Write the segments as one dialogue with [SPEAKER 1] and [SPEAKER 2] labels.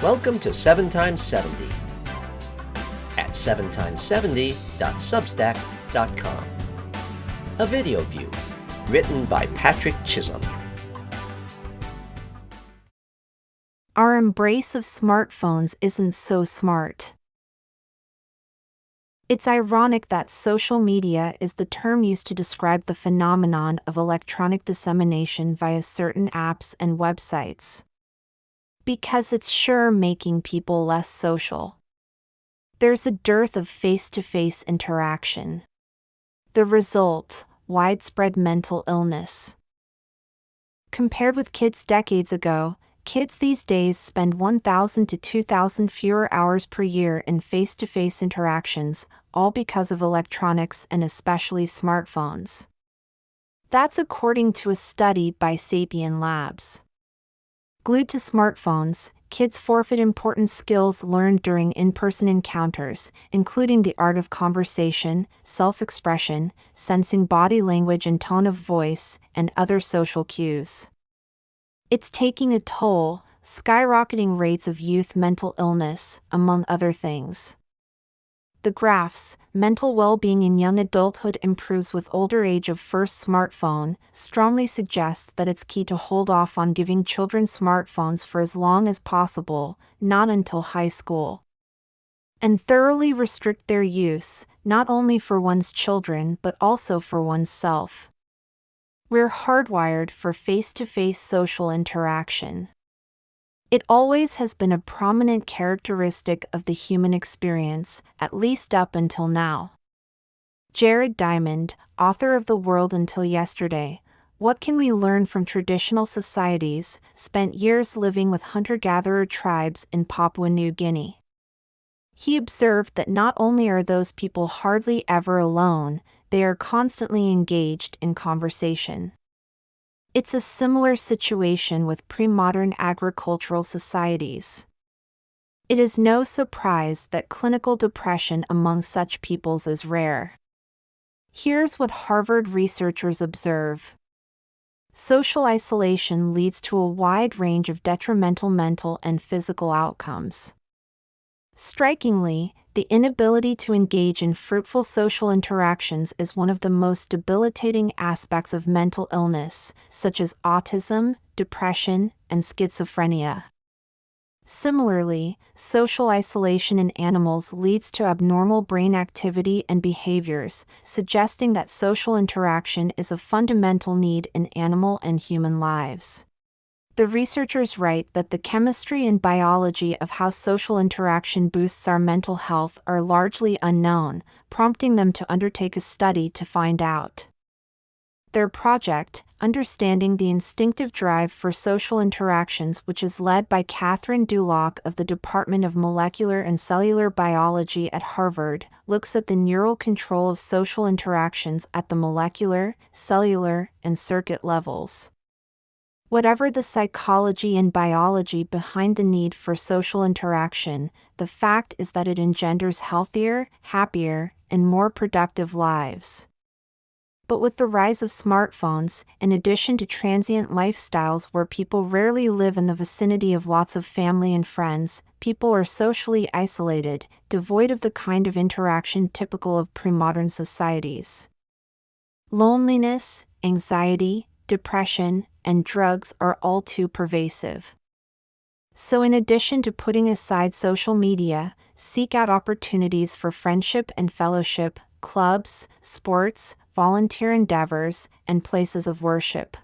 [SPEAKER 1] Welcome to 7x70 at 7x70.substack.com. A video view written by Patrick Chisholm.
[SPEAKER 2] Our embrace of smartphones isn't so smart. It's ironic that social media is the term used to describe the phenomenon of electronic dissemination via certain apps and websites. Because it's sure making people less social. There's a dearth of face-to-face interaction. The result, widespread mental illness. Compared with kids decades ago, kids these days spend 1,000 to 2,000 fewer hours per year in face-to-face interactions, all because of electronics and especially smartphones. That's according to a study by Sapien Labs. Glued to smartphones, kids forfeit important skills learned during in-person encounters, including the art of conversation, self-expression, sensing body language and tone of voice, and other social cues. It's taking a toll, skyrocketing rates of youth mental illness, among other things. The graphs, mental well-being in young adulthood improves with older age of first smartphone, strongly suggest that it's key to hold off on giving children smartphones for as long as possible, not until high school. And thoroughly restrict their use, not only for one's children but also for oneself. We're hardwired for face-to-face social interaction. It always has been a prominent characteristic of the human experience, at least up until now. Jared Diamond, author of The World Until Yesterday, What Can We Learn from Traditional Societies, spent years living with hunter-gatherer tribes in Papua New Guinea. He observed that not only are those people hardly ever alone, they are constantly engaged in conversation. It's a similar situation with pre-modern agricultural societies. It is no surprise that clinical depression among such peoples is rare. Here's what Harvard researchers observe. Social isolation leads to a wide range of detrimental mental and physical outcomes. Strikingly, the inability to engage in fruitful social interactions is one of the most debilitating aspects of mental illness, such as autism, depression, and schizophrenia. Similarly, social isolation in animals leads to abnormal brain activity and behaviors, suggesting that social interaction is a fundamental need in animal and human lives. The researchers write that the chemistry and biology of how social interaction boosts our mental health are largely unknown, prompting them to undertake a study to find out. Their project, Understanding the Instinctive Drive for Social Interactions, which is led by Catherine Duloc of the Department of Molecular and Cellular Biology at Harvard, looks at the neural control of social interactions at the molecular, cellular, and circuit levels. Whatever the psychology and biology behind the need for social interaction, the fact is that it engenders healthier, happier, and more productive lives. But with the rise of smartphones, in addition to transient lifestyles where people rarely live in the vicinity of lots of family and friends, people are socially isolated, devoid of the kind of interaction typical of pre-modern societies. Loneliness, anxiety, depression, and drugs are all too pervasive. So in addition to putting aside social media, seek out opportunities for friendship and fellowship, clubs, sports, volunteer endeavors, and places of worship.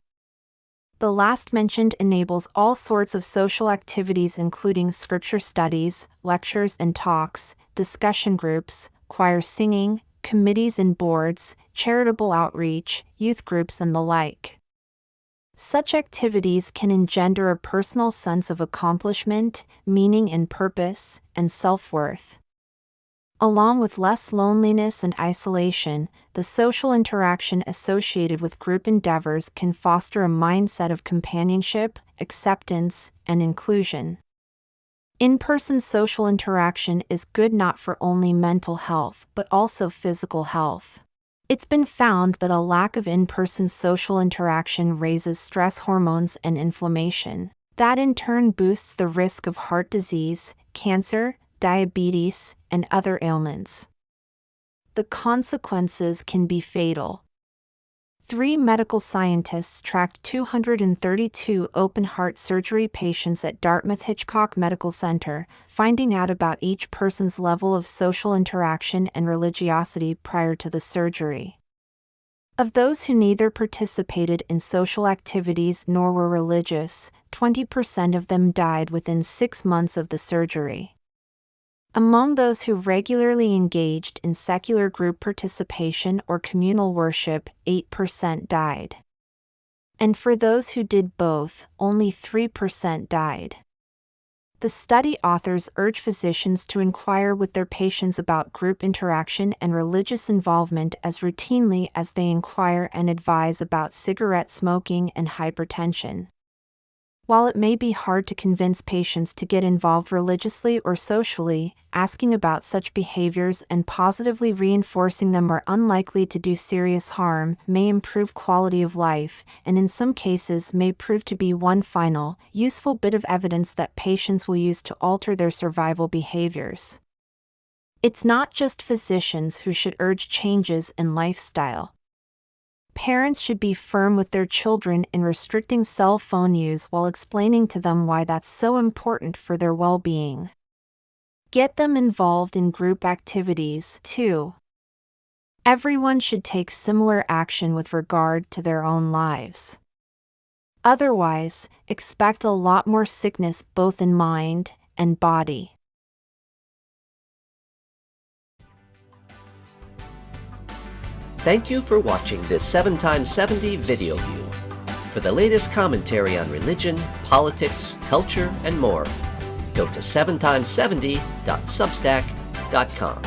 [SPEAKER 2] The last mentioned enables all sorts of social activities including scripture studies, lectures and talks, discussion groups, choir singing, committees and boards, charitable outreach, youth groups and the like. Such activities can engender a personal sense of accomplishment, meaning and purpose, and self-worth. Along with less loneliness and isolation, the social interaction associated with group endeavors can foster a mindset of companionship, acceptance, and inclusion. In-person social interaction is good not for only mental health but also physical health. It's been found that a lack of in-person social interaction raises stress hormones and inflammation. That in turn boosts the risk of heart disease, cancer, diabetes, and other ailments. The consequences can be fatal. 3 medical scientists tracked 232 open-heart surgery patients at Dartmouth-Hitchcock Medical Center, finding out about each person's level of social interaction and religiosity prior to the surgery. Of those who neither participated in social activities nor were religious, 20% of them died within 6 months of the surgery. Among those who regularly engaged in secular group participation or communal worship, 8% died. And for those who did both, only 3% died. The study authors urge physicians to inquire with their patients about group interaction and religious involvement as routinely as they inquire and advise about cigarette smoking and hypertension. While it may be hard to convince patients to get involved religiously or socially, asking about such behaviors and positively reinforcing them are unlikely to do serious harm, may improve quality of life, and in some cases may prove to be one final, useful bit of evidence that patients will use to alter their survival behaviors. It's not just physicians who should urge changes in lifestyle. Parents should be firm with their children in restricting cell phone use while explaining to them why that's so important for their well-being. Get them involved in group activities, too. Everyone should take similar action with regard to their own lives. Otherwise, expect a lot more sickness both in mind and body.
[SPEAKER 1] Thank you for watching this 7x70 video view. For the latest commentary on religion, politics, culture, and more, go to 7x70.substack.com.